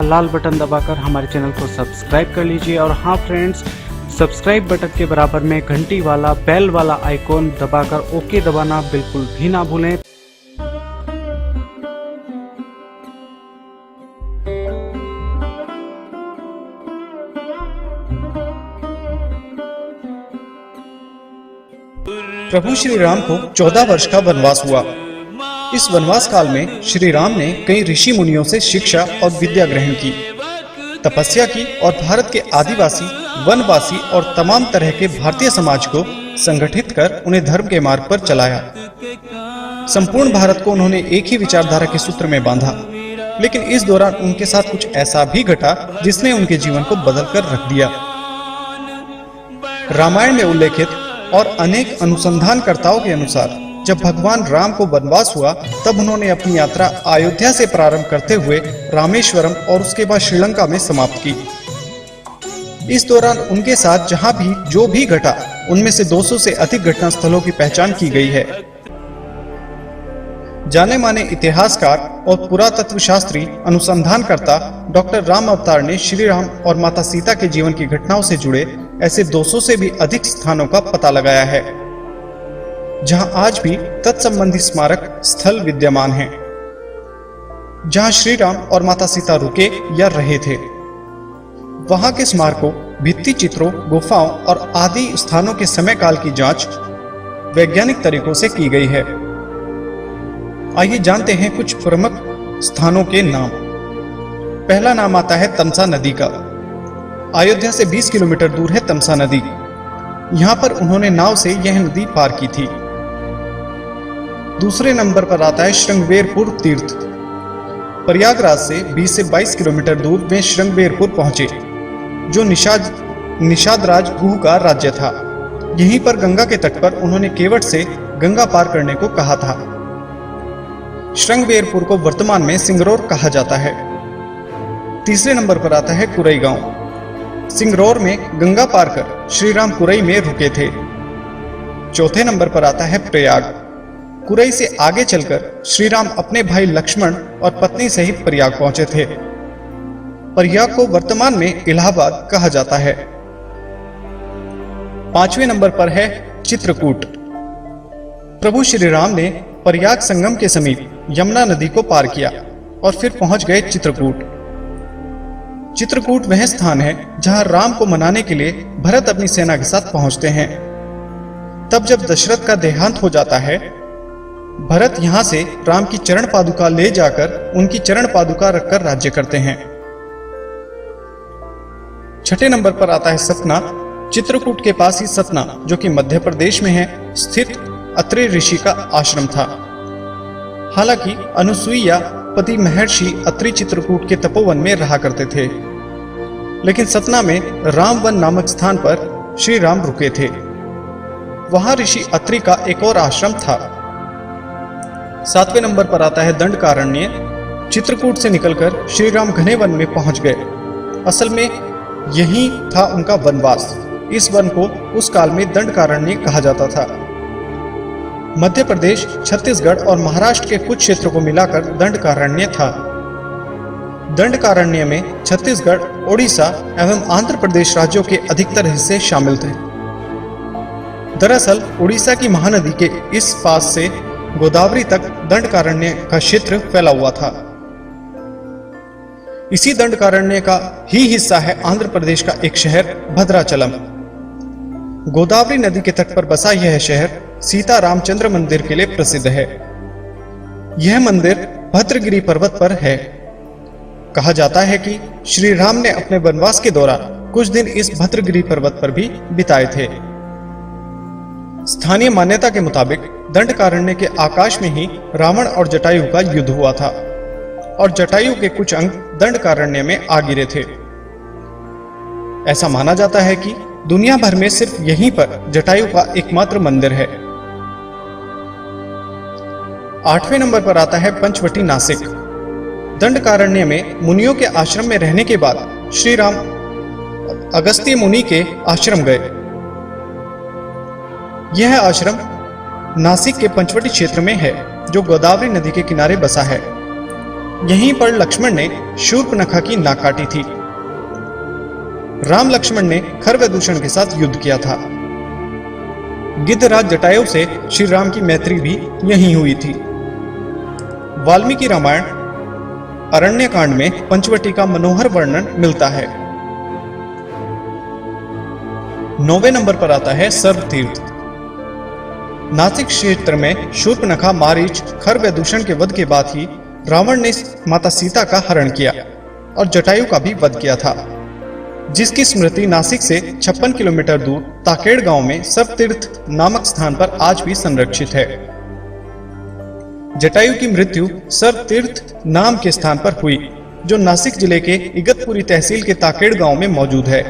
लाल button दबाकर हमारे channel को सब्सक्राइब कर लीजिए। और हाँ फ्रेंड्स, सब्सक्राइब बटन के बराबर में घंटी वाला बेल वाला आइकॉन दबाकर ओके दबाना बिल्कुल भी ना भूलें। प्रभु श्री राम को 14 वर्ष का वनवास हुआ। इस वनवास काल में श्री राम ने कई ऋषि मुनियों से शिक्षा और विद्या ग्रहण की, तपस्या की और भारत के आदिवासी, वनवासी और तमाम तरह के भारतीय समाज को संगठित कर उन्हें धर्म के मार्ग पर चलाया। संपूर्ण भारत को उन्होंने एक ही विचारधारा के सूत्र में बांधा। लेकिन इस दौरान उनके साथ कुछ ऐसा भी घटा जिसने उनके जीवन को बदल कर रख दिया। रामायण में उल्लेखित और अनेक अनुसंधानकर्ताओं के अनुसार जब भगवान राम को वनवास हुआ तब उन्होंने अपनी यात्रा अयोध्या से प्रारंभ करते हुए रामेश्वरम और उसके बाद श्रीलंका में समाप्त की। इस दौरान उनके साथ जहां भी जो भी घटा उनमें से 200 से अधिक घटना स्थलों की पहचान की गई है। जाने माने इतिहासकार और पुरातत्व शास्त्री अनुसंधानकर्ता डॉक्टर राम अवतार ने श्री राम और माता सीता के जीवन की घटनाओं से जुड़े ऐसे 200 से भी अधिक स्थानों का पता लगाया है जहां आज भी तत्संबंधी स्मारक स्थल विद्यमान हैं, जहां श्री राम और माता सीता रुके या रहे थे। वहां के स्मारकों, भित्ति चित्रों, गुफाओं और आदि स्थानों के समय काल की जांच वैज्ञानिक तरीकों से की गई है। आइए जानते हैं कुछ प्रमुख स्थानों के नाम। पहला नाम आता है तमसा नदी का। अयोध्या से 20 किलोमीटर दूर है तमसा नदी। यहां पर उन्होंने नाव से यह नदी पार की थी। दूसरे नंबर पर आता है श्रृंगवेरपुर तीर्थ। प्रयागराज से 20 से 22 किलोमीटर दूर वे श्रृंगवेरपुर पहुंचे, जो निषादराज गुह का राज्य था। यहीं पर गंगा के तट पर उन्होंने केवट से गंगा पार करने को कहा था। श्रृंगवेरपुर को वर्तमान में सिंगरौर कहा जाता है। तीसरे नंबर पर आता है कुरई गांव। सिंगरौर में गंगा पार कर श्री राम कुरई में रुके थे। चौथे नंबर पर आता है प्रयाग। कुरई से आगे चलकर श्री राम अपने भाई लक्ष्मण और पत्नी सहित प्रयाग पहुंचे थे। प्रयाग को वर्तमान में इलाहाबाद कहा जाता है। पांचवें नंबर पर है चित्रकूट। प्रभु श्री राम ने प्रयाग संगम के समीप यमुना नदी को पार किया और फिर पहुंच गए चित्रकूट। चित्रकूट वह स्थान है जहां राम को मनाने के लिए भरत अपनी सेना के साथ पहुंचते हैं। तब जब दशरथ का देहांत हो जाता है, भरत यहां से राम की चरण पादुका ले जाकर उनकी चरण पादुका रखकर राज्य करते हैं। छठे नंबर पर आता है सतना। चित्रकूट के पास ही सतना, जो कि मध्य प्रदेश में है, स्थित अत्रि ऋषि का आश्रम था। हालांकि अनुसुईया पति महर्षि अत्रि चित्रकूट के तपोवन में रहा करते थे, लेकिन सतना में रामवन नामक स्थान पर श्री राम रुके थे। वहां ऋषि अत्रि का एक और आश्रम था। सातवें नंबर पर आता है दंडकारण्य। चित्रकूट से निकलकर श्री राम घने वन में पहुंच गए। असल में यही था उनका वनवास। इस वन को उस काल में दंडकारण्य कहा जाता था। मध्य प्रदेश, छत्तीसगढ़ और महाराष्ट्र के कुछ क्षेत्रों को मिलाकर दंडकारण्य था। दंडकारण्य में छत्तीसगढ़, ओडिशा एवं आंध्र प्रदेश राज्यों के अधिकतर हिस्से शामिल थे। दरअसल उड़ीसा की महानदी के इस पास से गोदावरी तक दंडकारण्य का क्षेत्र फैला हुआ था। इसी दंडकारण्य का ही हिस्सा है आंध्र प्रदेश का एक शहर भद्राचलम। गोदावरी नदी के तट पर बसा यह शहर सीता रामचंद्र मंदिर के लिए प्रसिद्ध है। यह मंदिर भद्रगिरी पर्वत पर है। कहा जाता है कि श्री राम ने अपने वनवास के दौरान कुछ दिन इस भद्रगिरी पर्वत पर भी बिताए थे। स्थानीय मान्यता के मुताबिक दंडकारण्य के आकाश में ही रावण और जटायु का युद्ध हुआ था और जटायु के कुछ अंग दंडकारण्य में आ गिरे थे। ऐसा माना जाता है कि दुनिया भर में सिर्फ यहीं पर जटायु का एकमात्र मंदिर है। आठवें नंबर पर आता है पंचवटी नासिक। दंडकारण्य में मुनियों के आश्रम में रहने के बाद श्री राम अगस्त्य मुनि के आश्रम गए। यह आश्रम नासिक के पंचवटी क्षेत्र में है, जो गोदावरी नदी के किनारे बसा है। यहीं पर लक्ष्मण ने शूर्पणखा की नाक काटी थी। राम लक्ष्मण ने खरवेदूषण के साथ युद्ध किया था। गिद्धराज जटायु से श्री राम की मैत्री भी यहीं हुई थी। वाल्मीकि रामायण अरण्यकांड में पंचवटी का मनोहर वर्णन मिलता है। 9वें नंबर पर आता है सर्वतीर्थ। नासिक क्षेत्र में शूर्पणखा, मारीच, खरवेदूषण के वध के बाद ही रावण ने माता सीता का हरण किया और जटायु का भी वध किया था, जिसकी स्मृति नासिक से 56 किलोमीटर दूर ताकेड़ गांव में सर्वतीर्थ नामक स्थान पर आज भी संरक्षित है। जटायु की मृत्यु सर्वतीर्थ नाम के स्थान पर हुई, जो नासिक जिले के इगतपुरी तहसील के ताकेड़ गांव में मौजूद है।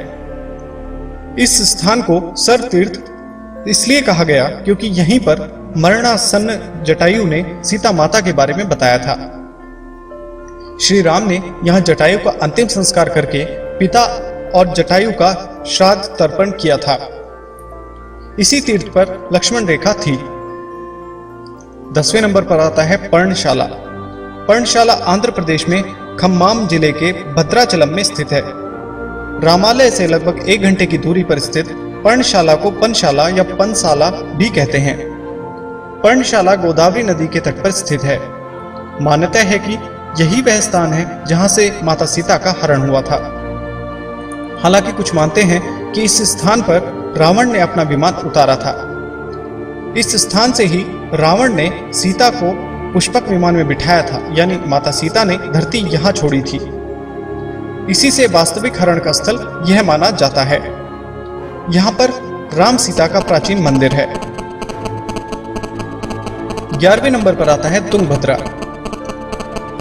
इस स्थान को सर्वतीर्थ इसलिए कहा गया क्योंकि यहीं पर मरणासन्न जटायु ने सीता माता के बारे में बताया था। श्री राम ने यहां जटायु का अंतिम संस्कार करके पिता और जटायु का श्राद्ध तर्पण किया था। इसी तीर्थ पर लक्ष्मण रेखा थी। 10वें नंबर पर आता है पर्णशाला। पर्णशाला आंध्र प्रदेश में खम्माम जिले के भद्राचलम में स्थित है। रामालय से लगभग 1 घंटे की दूरी पर स्थित पर्णशाला को पनशाला या पनसाला भी कहते हैं। पर्णशाला गोदावरी नदी के तट पर स्थित है। मान्यता है कि यही वह स्थान है जहां से माता सीता का हरण हुआ था। हालांकि कुछ मानते हैं कि इस स्थान पर रावण ने अपना विमान उतारा था। इस स्थान से ही रावण ने सीता को पुष्पक विमान में बिठाया था, यानी माता सीता ने धरती यहां छोड़ी थी। इसी से वास्तविक हरण का स्थल यह माना जाता है। यहां पर राम सीता का प्राचीन मंदिर है। 11वें नंबर पर आता है तुंगभद्रा।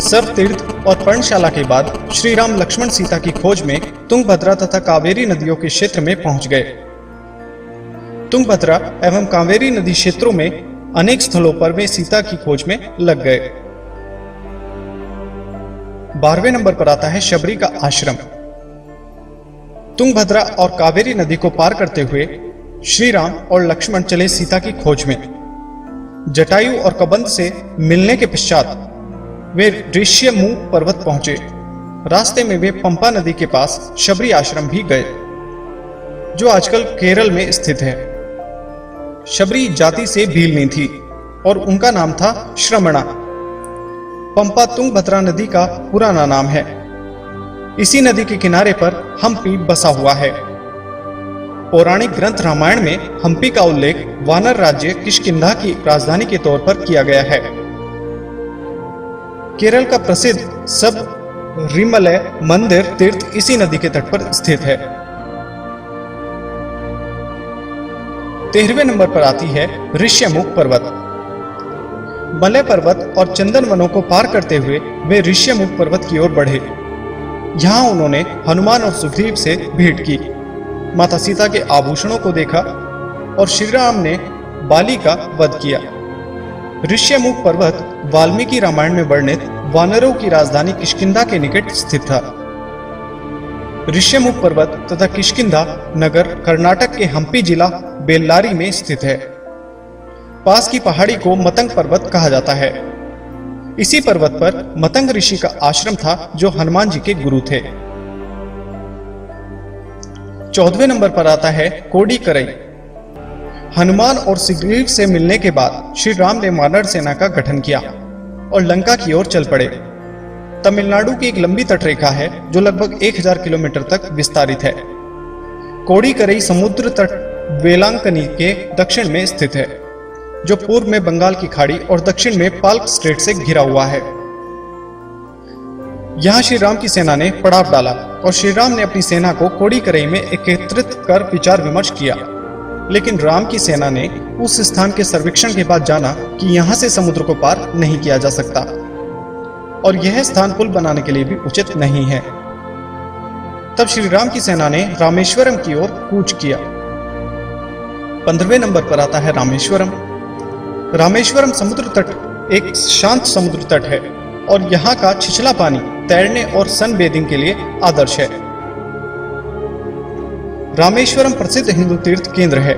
सर्वतीर्थ और पर्णशाला के बाद श्री राम लक्ष्मण सीता की खोज में तुंगभद्रा तथा कावेरी नदियों के क्षेत्र में पहुंच गए। तुंगभद्रा एवं कावेरी नदी क्षेत्रों में अनेक स्थलों पर वे सीता की खोज में लग गए। 12वें नंबर पर आता है शबरी का आश्रम। तुंगभद्रा और कावेरी नदी को पार करते हुए श्री राम और लक्ष्मण चले सीता की खोज में। जटायु और कबंध से मिलने के पश्चात वे ऋष्यमूक पर्वत पहुंचे। रास्ते में वे पंपा नदी के पास शबरी आश्रम भी गए, जो आजकल केरल में स्थित है। शबरी जाति से भीलनी थी और उनका नाम था श्रमणा। पंपा तुंगभद्रा नदी का पुराना नाम है। इसी नदी के किनारे पर हम्पी बसा हुआ है। पौराणिक ग्रंथ रामायण में हम्पी का उल्लेख वानर राज्य किष्किंधा की राजधानी के तौर पर किया गया है। केरल का प्रसिद्ध सबरीमलय मंदिर तीर्थ इसी नदी के तट पर स्थित है। 13वें नंबर पर आती है ऋष्यमुख पर्वत। मलय पर्वत और चंदन वनों को पार करते हुए वे ऋष्यमुख पर्वत की ओर बढ़े। यहां उन्होंने हनुमान और सुग्रीव से भेंट की, माता सीता के आभूषणों को देखा और श्री राम ने बाली का वध किया। ऋष्यमुख पर्वत वाल्मीकि रामायण में वर्णित वानरों की राजधानी किष्किंधा के निकट स्थित था। ऋष्यमुख पर्वत तथा किष्किंधा नगर कर्नाटक के हम्पी जिला बेल्लारी में स्थित है। पास की पहाड़ी को मतंग पर्वत कहा जाता है। इसी पर्वत पर मतंग ऋषि का आश्रम था, जो हनुमान जी के गुरु थे। 14वें नंबर पर आता है कोडीकरई। हनुमान और सुग्रीव से मिलने के बाद श्री राम ने वानर सेना का गठन किया और लंका की ओर चल पड़े। तमिलनाडु की एक लंबी तटरेखा है जो लगभग 1000 किलोमीटर तक विस्तारित है। कोडीकरई समुद्र तट वेलांकनी के दक्षिण में स्थित है, जो पूर्व में बंगाल की खाड़ी और दक्षिण में पाल्क स्ट्रेट से घिरा हुआ है। यहां श्री राम की सेना ने पड़ाव डाला और श्री राम ने अपनी सेना को कोडीकरई में एकत्रित कर विचार विमर्श किया। लेकिन राम की सेना ने उस स्थान के सर्वेक्षण के बाद जाना कि यहां से समुद्र को पार नहीं किया जा सकता और यह स्थान पुल बनाने के लिए भी उचित नहीं है। तब श्री राम की सेना ने रामेश्वरम की ओर कूच किया। 15वें नंबर पर आता है रामेश्वरम। रामेश्वरम समुद्र तट एक शांत समुद्र तट है और यहाँ का छिछला पानी तैरने और सनबेदिंग के लिए आदर्श है। रामेश्वरम प्रसिद्ध हिंदू तीर्थ केंद्र है।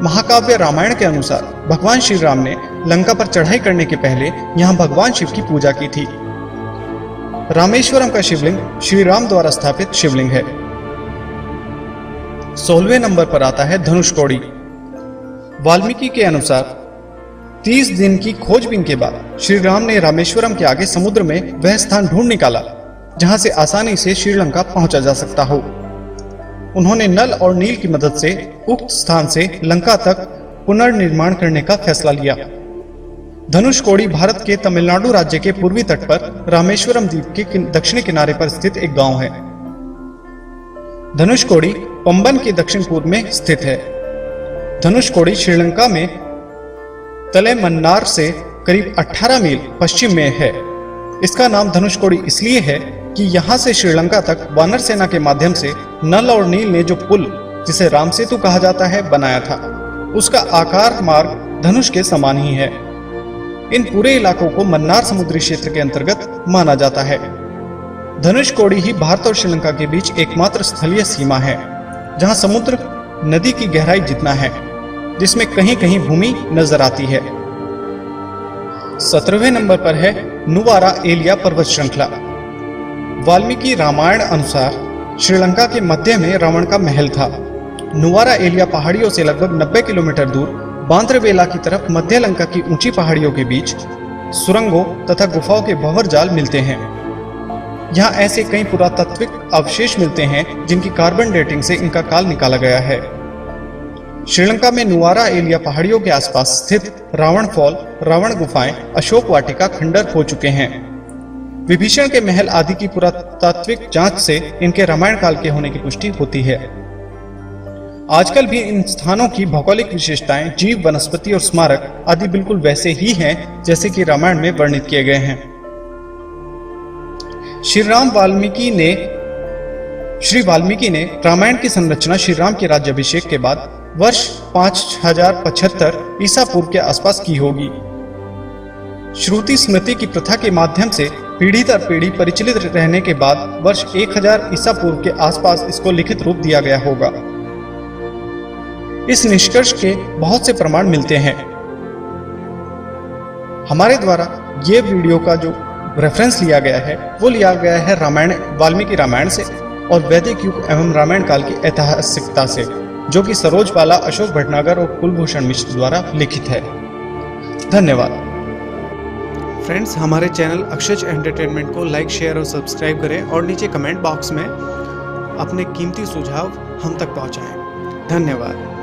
महाकाव्य रामायण के अनुसार भगवान श्री राम ने लंका पर चढ़ाई करने के पहले यहाँ भगवान शिव की पूजा की थी। रामेश्वरम का शिवलिंग श्री राम द्वारा स्थापित शिवलिंग है। 16वें नंबर पर आता है धनुषकोडी। वाल्मीकि के अनुसार 30 दिन की खोजबीन के बाद श्री राम ने रामेश्वरम के आगे समुद्र में वह स्थान ढूंढ निकाला जहां से आसानी से श्रीलंका पहुंचा जा सकता हो। उन्होंने नल और नील की मदद से उक्त स्थान से लंका तक पुनर्निर्माण करने का फैसला लिया। धनुषकोडी भारत के तमिलनाडु राज्य के पूर्वी तट पर रामेश्वरम द्वीप के दक्षिणी किनारे पर स्थित एक गांव है। धनुषकोडी पंबन के दक्षिण पूर्व में स्थित है। धनुषकोडी श्रीलंका में तलेमन्नार से करीब 18 मील पश्चिम में है। इसका नाम धनुषकोडी इसलिए है कि यहाँ से श्रीलंका तक वानर सेना के माध्यम से नल और नील ने जो पुल, जिसे राम सेतु कहा जाता है, बनाया था, उसका आकार मार्ग धनुष के समान ही है। इन पूरे इलाकों को मन्नार समुद्री क्षेत्र के अंतर्गत माना जाता है। धनुषकोडी ही भारत और श्रीलंका के बीच एकमात्र स्थलीय सीमा है जहां समुद्र नदी की गहराई जितना है, जिसमें कहीं कहीं भूमि नजर आती है। 17वें नंबर पर है नुवारा एलिया पर्वत श्रृंखला। वाल्मीकि रामायण अनुसार श्रीलंका के मध्य में रावण का महल था। नुवारा एलिया पहाड़ियों से लगभग 90 किलोमीटर दूर बांद्रवेला की तरफ मध्य लंका की ऊंची पहाड़ियों के बीच सुरंगों तथा गुफाओं के भंवर जाल मिलते हैं। यहाँ ऐसे कई पुरातात्विक अवशेष मिलते हैं जिनकी कार्बन डेटिंग से इनका काल निकाला गया है। श्रीलंका में नुवारा एलिया पहाड़ियों के आसपास स्थित रावण फॉल, रावण गुफाएं, अशोक वाटिका खंडर हो चुके हैं। विभीषण के महल आदि की पुरातात्विक जांच से इनके रामायण काल के होने की पुष्टि होती है। आजकल भी इन स्थानों की भौगोलिक विशेषताएं, जीव, वनस्पति और स्मारक आदि बिल्कुल वैसे ही हैं जैसे कि रामायण में वर्णित किए गए हैं। श्री वाल्मीकि ने रामायण की संरचना श्री राम के राज्याभिषेक के बाद वर्ष 5075 ईसा पूर्व के आसपास की होगी। श्रुति स्मृति की प्रथा के माध्यम से पीढ़ी दर पीढ़ी परिचालित रहने के बाद वर्ष 1000 ईसा पूर्व के आसपास इसको लिखित रूप दिया गया होगा। इस निष्कर्ष के बहुत से प्रमाण मिलते हैं। हमारे द्वारा ये वीडियो का जो रेफरेंस लिया गया है वो लिया गया है रामायण, वाल्मीकि रामायण से और वैदिक युग एवं रामायण काल की ऐतिहासिकता से, जो कि सरोजबाला, अशोक भटनागर और कुलभूषण मिश्र द्वारा लिखित है। धन्यवाद। फ्रेंड्स, हमारे चैनल अक्षज एंटरटेनमेंट को लाइक, शेयर और सब्सक्राइब करें और नीचे कमेंट बॉक्स में अपने कीमती सुझाव हम तक पहुंचाएं। धन्यवाद।